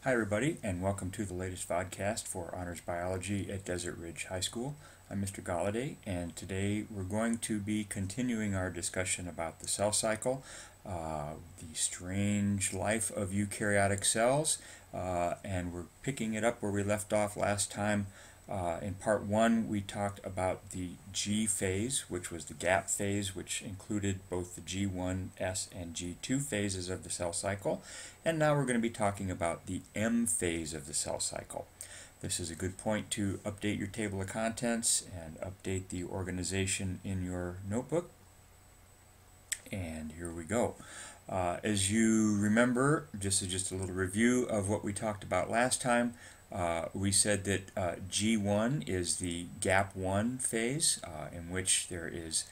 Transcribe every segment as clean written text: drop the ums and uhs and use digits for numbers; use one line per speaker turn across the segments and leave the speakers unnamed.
Hi everybody, and welcome to the latest VodCast for Honors Biology at Desert Ridge High School. I'm Mr. Galladay, and today we're going to be continuing our discussion about the cell cycle, the strange life of eukaryotic cells, and we're picking it up where we left off last time. In part one, we talked about the G phase, which was the gap phase, which included both the G1, S, and G2 phases of the cell cycle. And now we're going to be talking about the M phase of the cell cycle. This is a good point to update your table of contents and update the organization in your notebook. And here we go. As you remember, just a little review of what we talked about last time. We said that G1 is the gap 1 phase, in which there is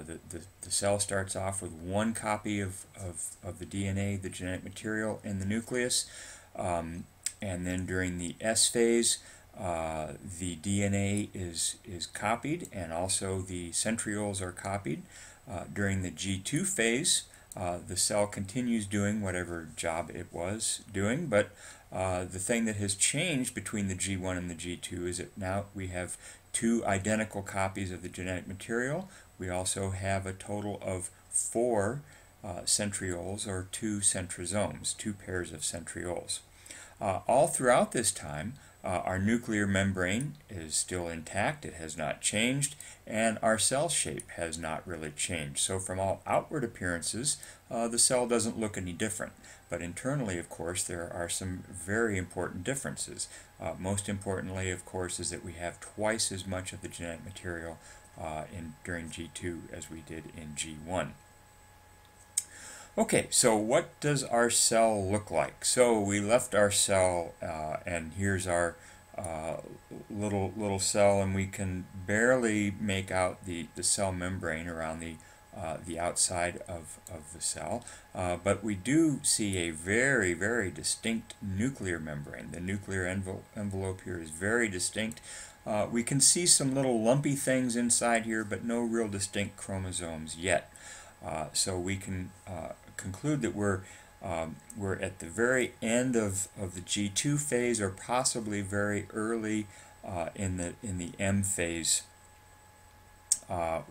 the cell starts off with one copy of the DNA, the genetic material, in the nucleus. And then during the S phase, the DNA is copied, and also the centrioles are copied. During the G2 phase, the cell continues doing whatever job it was doing, but the thing that has changed between the G1 and the G2 is that now we have two identical copies of the genetic material. We also have a total of four centrioles, or two centrosomes, two pairs of centrioles. All throughout this time, our nuclear membrane is still intact, it has not changed, and our cell shape has not really changed. So from all outward appearances, the cell doesn't look any different. But internally, of course, there are some very important differences. Most importantly, of course, is that we have twice as much of the genetic material during G2 as we did in G1. Okay, so what does our cell look like? So we left our cell, and here's our little cell, and we can barely make out the cell membrane around the outside of the cell, but we do see a very distinct nuclear membrane. The nuclear envelope here is very distinct. We can see some little lumpy things inside here, but no real distinct chromosomes yet. So we can conclude that we're at the very end of the G2 phase, or possibly very early in the M phase,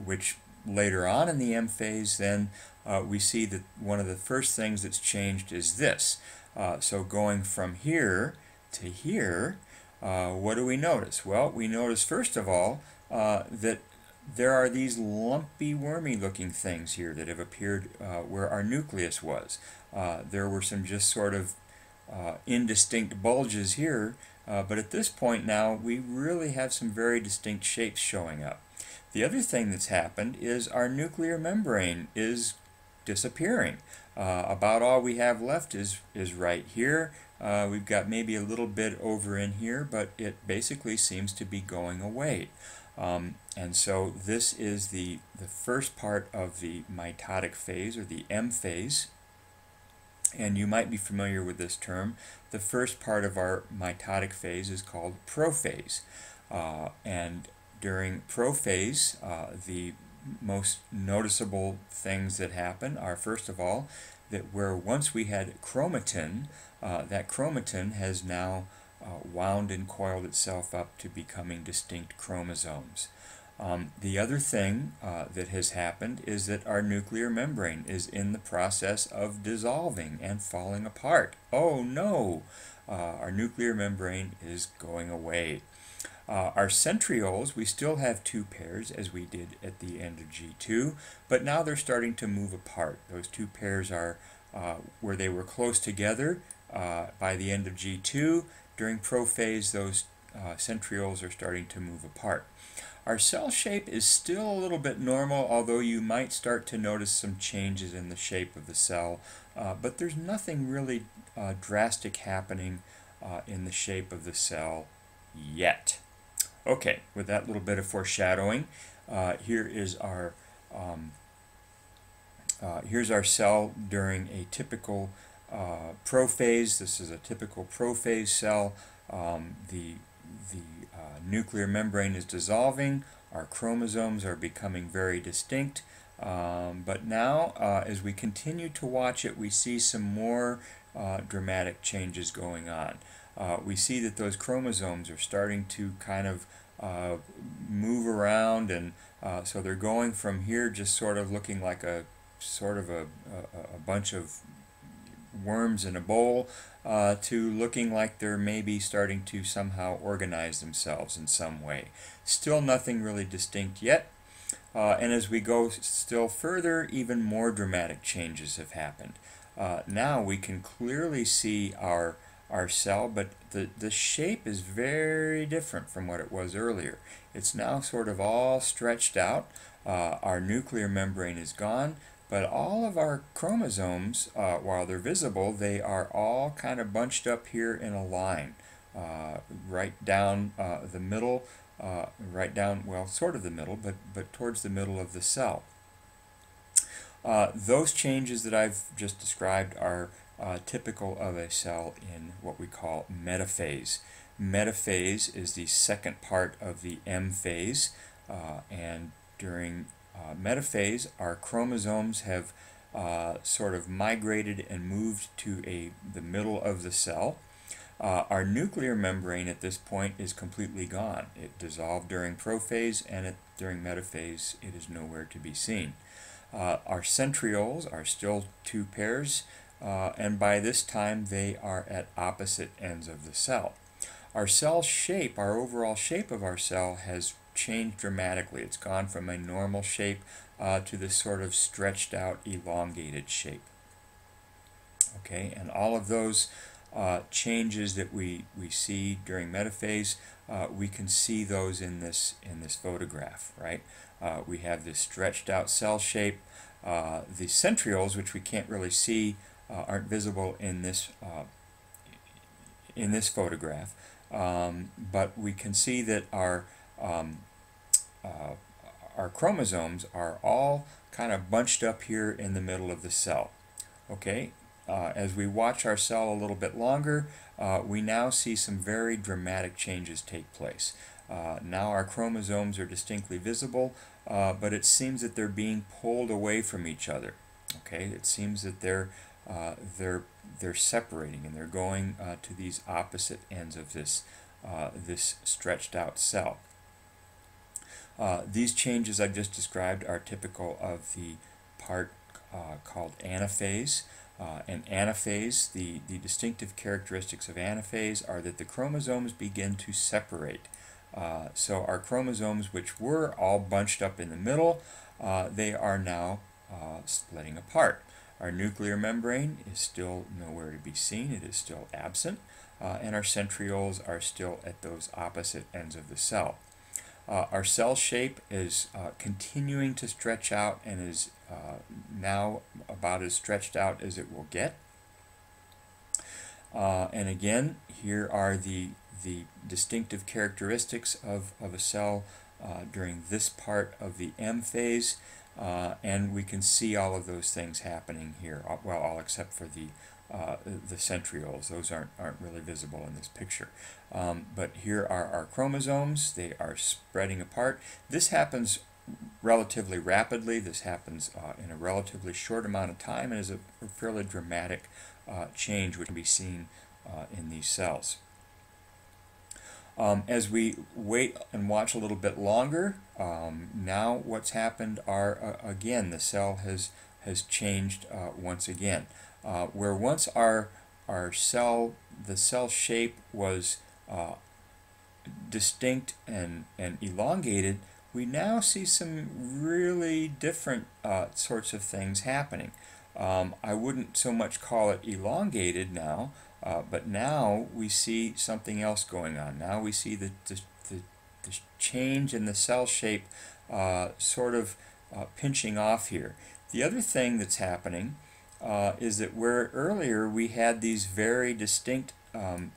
which later on in the M phase, then we see that one of the first things that's changed is this. So going from here to here, what do we notice? Well, we notice first of all that there are these lumpy, wormy looking things here that have appeared where our nucleus was. There were some just sort of indistinct bulges here, but at this point now we really have some very distinct shapes showing up. The other thing that's happened is our nuclear membrane is disappearing. About all we have left is right here. We've got maybe a little bit over in here, but it basically seems to be going away. And so this is the first part of the mitotic phase, or the M phase. And you might be familiar with this term. The first part of our mitotic phase is called prophase. And during prophase, the most noticeable things that happen are, first of all, that where once we had chromatin, that chromatin has now wound and coiled itself up to becoming distinct chromosomes. The other thing that has happened is that our nuclear membrane is in the process of dissolving and falling apart. Oh no! Our nuclear membrane is going away. Our centrioles, we still have two pairs as we did at the end of G2, but now they're starting to move apart. Those two pairs are where they were close together by the end of G2. During prophase, those centrioles are starting to move apart. Our cell shape is still a little bit normal, although you might start to notice some changes in the shape of the cell, but there's nothing really drastic happening in the shape of the cell yet. Okay, with that little bit of foreshadowing, here's our cell during a typical prophase. This is a typical prophase cell. The nuclear membrane is dissolving. Our chromosomes are becoming very distinct. But now, as we continue to watch it, we see some more dramatic changes going on. We see that those chromosomes are starting to kind of move around, and so they're going from here just sort of looking like a bunch of worms in a bowl to looking like they're maybe starting to somehow organize themselves in some way. Still nothing really distinct yet. And as we go still further, even more dramatic changes have happened. Now we can clearly see our cell, but the shape is very different from what it was earlier. It's now sort of all stretched out. Our nuclear membrane is gone, but all of our chromosomes, while they're visible, they are all kind of bunched up here in a line, right down the middle, right down, well, sort of the middle, but towards the middle of the cell. Those changes that I've just described are typical of a cell in what we call metaphase. Metaphase is the second part of the M phase, and during metaphase, our chromosomes have sort of migrated and moved to the middle of the cell. Our nuclear membrane at this point is completely gone. It dissolved during prophase, and during metaphase it is nowhere to be seen. Our centrioles are still two pairs, and by this time they are at opposite ends of the cell. Our cell shape, our overall shape of our cell, has changed dramatically. It's gone from a normal shape to this sort of stretched out, elongated shape. Okay, and all of those changes that we see during metaphase, we can see those in this photograph, right? We have this stretched out cell shape. The centrioles, which we can't really see, aren't visible in this photograph, but we can see that our chromosomes are all kind of bunched up here in the middle of the cell. Okay, as we watch our cell a little bit longer, we now see some very dramatic changes take place. Now our chromosomes are distinctly visible, but it seems that they're being pulled away from each other. Okay, it seems that they're separating, and they're going to these opposite ends of this stretched out cell. These changes I just described are typical of the part called anaphase. And anaphase, the distinctive characteristics of anaphase are that the chromosomes begin to separate. So our chromosomes, which were all bunched up in the middle, they are now splitting apart. Our nuclear membrane is still nowhere to be seen. It is still absent. And our centrioles are still at those opposite ends of the cell. Our cell shape is continuing to stretch out and is now about as stretched out as it will get. And again, here are the distinctive characteristics of a cell during this part of the M phase, and we can see all of those things happening here, well, all except for the centrioles. Those aren't really visible in this picture. But here are our chromosomes. They are spreading apart. This happens relatively rapidly. This happens in a relatively short amount of time, and is a fairly dramatic change which can be seen in these cells. As we wait and watch a little bit longer, now what's happened are, again, the cell has changed once again. Where once the cell shape was distinct and elongated, we now see some really different sorts of things happening. I wouldn't so much call it elongated now, but now we see something else going on. Now we see the change in the cell shape sort of pinching off here. The other thing that's happening is that where earlier we had these very distinct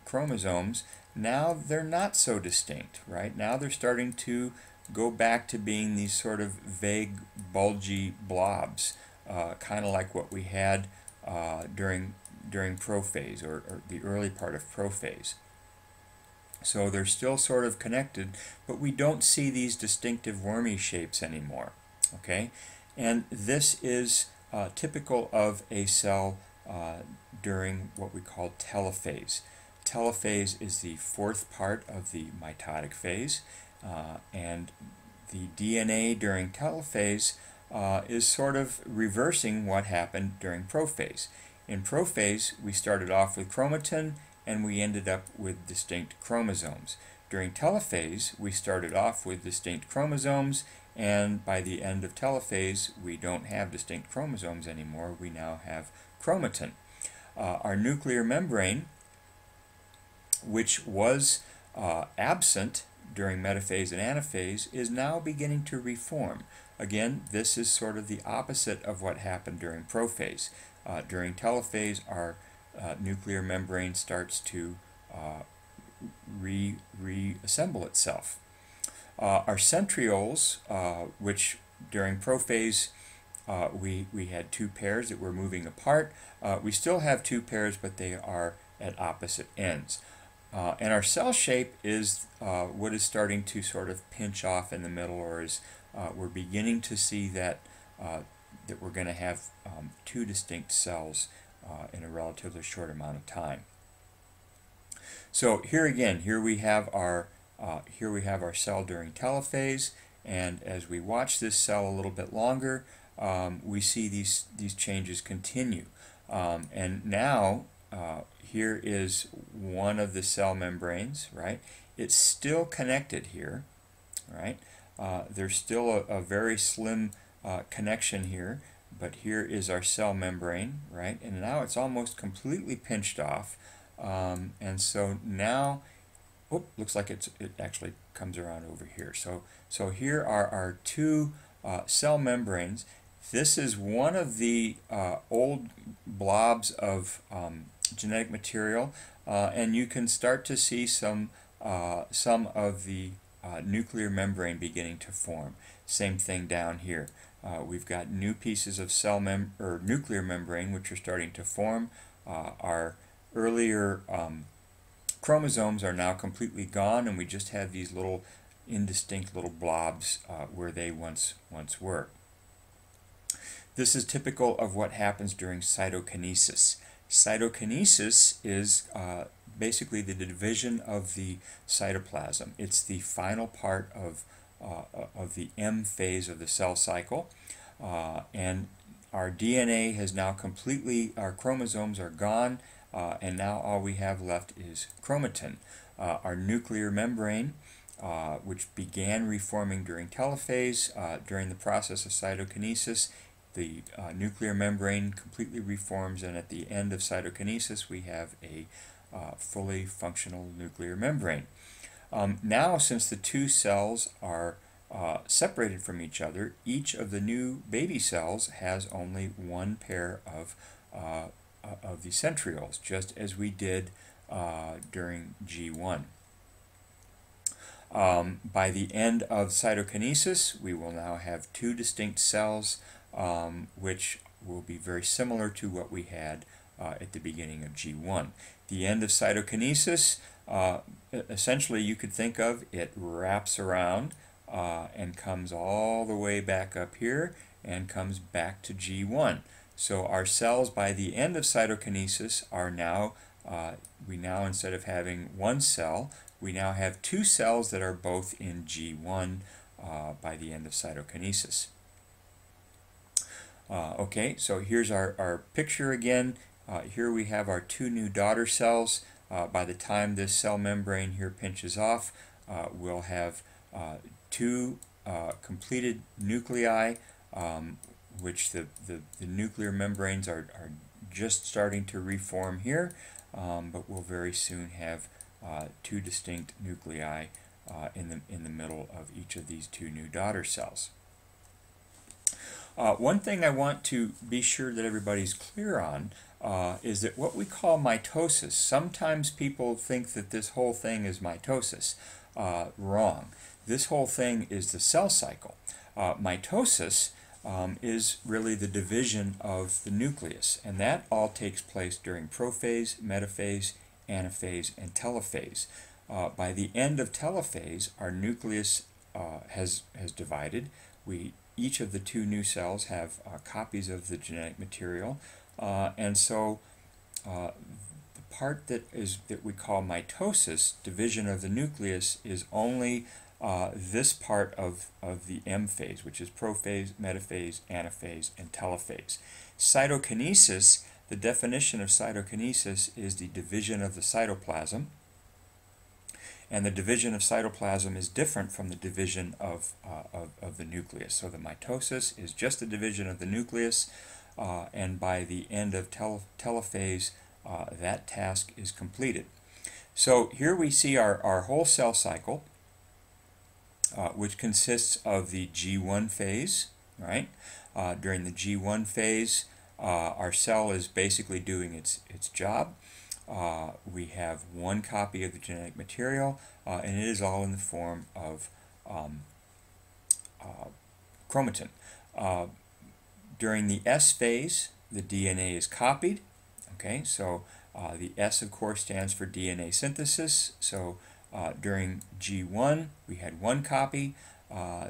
chromosomes, now they're not so distinct, right? Now they're starting to go back to being these sort of vague, bulgy blobs, kind of like what we had during prophase, or the early part of prophase. So they're still sort of connected, but we don't see these distinctive wormy shapes anymore. Okay, and this is typical of a cell during what we call telophase. Telophase is the fourth part of the mitotic phase, and the DNA during telophase is sort of reversing what happened during prophase. In prophase, we started off with chromatin and we ended up with distinct chromosomes. During telophase, we started off with distinct chromosomes, and by the end of telophase, we don't have distinct chromosomes anymore. We now have chromatin. Our nuclear membrane, which was absent during metaphase and anaphase, is now beginning to reform. Again, this is sort of the opposite of what happened during prophase. During telophase, our nuclear membrane starts to reassemble itself. Our centrioles, which during prophase we had two pairs that were moving apart, we still have two pairs, but they are at opposite ends. And our cell shape is what is starting to sort of pinch off in the middle, or is we're beginning to see that that we're going to have two distinct cells in a relatively short amount of time. So here again, here we have our cell during telophase, and as we watch this cell a little bit longer, we see these changes continue. And now here is one of the cell membranes, right? It's still connected here, right? There's still a very slim connection here, but here is our cell membrane, right? And now it's almost completely pinched off, and so now, looks like it actually comes around over here. So here are our two cell membranes. This is one of the old blobs of genetic material, and you can start to see some of the nuclear membrane beginning to form. Same thing down here. We've got new pieces of nuclear membrane which are starting to form. Our earlier chromosomes are now completely gone, and we just have these little indistinct little blobs where they once were. This is typical of what happens during cytokinesis. Cytokinesis is basically the division of the cytoplasm. It's the final part of the M phase of the cell cycle, and our DNA has now completely, our chromosomes are gone, and now all we have left is chromatin. Our nuclear membrane, which began reforming during telophase, during the process of cytokinesis, the nuclear membrane completely reforms, and at the end of cytokinesis we have a fully functional nuclear membrane. Now, since the two cells are separated from each other, each of the new baby cells has only one pair of the centrioles, just as we did during G1. By the end of cytokinesis, we will now have two distinct cells, which will be very similar to what we had at the beginning of G1. The end of cytokinesis, essentially you could think of it wraps around and comes all the way back up here and comes back to G1. So our cells by the end of cytokinesis are now, we now, instead of having one cell, we now have two cells that are both in G1 by the end of cytokinesis. Okay, so here's our picture again. Here we have our two new daughter cells. By the time this cell membrane here pinches off, we'll have two completed nuclei, which the nuclear membranes are just starting to reform here, but we'll very soon have two distinct nuclei in the middle of each of these two new daughter cells. One thing I want to be sure that everybody's clear on is that what we call mitosis, sometimes people think that this whole thing is mitosis. Wrong. This whole thing is the cell cycle. Mitosis is really the division of the nucleus, and that all takes place during prophase, metaphase, anaphase, and telophase. By the end of telophase, our nucleus has divided. Each of the two new cells have copies of the genetic material. And so the part that we call mitosis, division of the nucleus, is only this part of the M phase, which is prophase, metaphase, anaphase, and telophase. Cytokinesis, the definition of cytokinesis is the division of the cytoplasm. And the division of cytoplasm is different from the division of the nucleus. So the mitosis is just the division of the nucleus, and by the end of telophase, that task is completed. So here we see our whole cell cycle, which consists of the G1 phase, right? During the G1 phase, our cell is basically doing its job. We have one copy of the genetic material, and it is all in the form of chromatin. During the S phase, the DNA is copied. Okay, so the S, of course, stands for DNA synthesis. So during G1, we had one copy.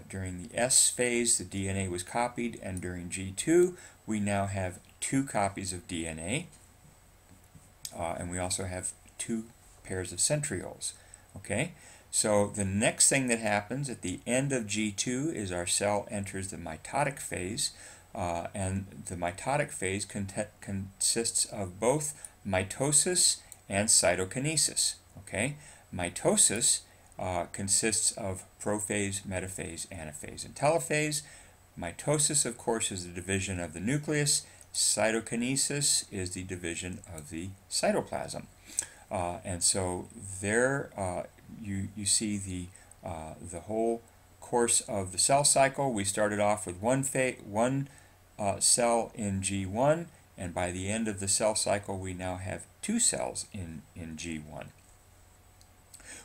During the S phase, the DNA was copied, and during G2, we now have two copies of DNA. And we also have two pairs of centrioles. Okay, so the next thing that happens at the end of G2 is our cell enters the mitotic phase, and the mitotic phase consists of both mitosis and cytokinesis. Okay, mitosis consists of prophase, metaphase, anaphase, and telophase. Mitosis, of course, is the division of the nucleus. Cytokinesis is the division of the cytoplasm. And so there you see the whole course of the cell cycle. We started off with one cell in G1, and by the end of the cell cycle we now have two cells in G1.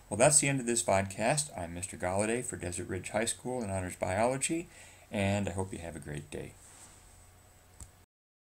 Well, that's the end of this VodCast. I'm Mr. Galladay for Desert Ridge High School in Honors Biology, and I hope you have a great day.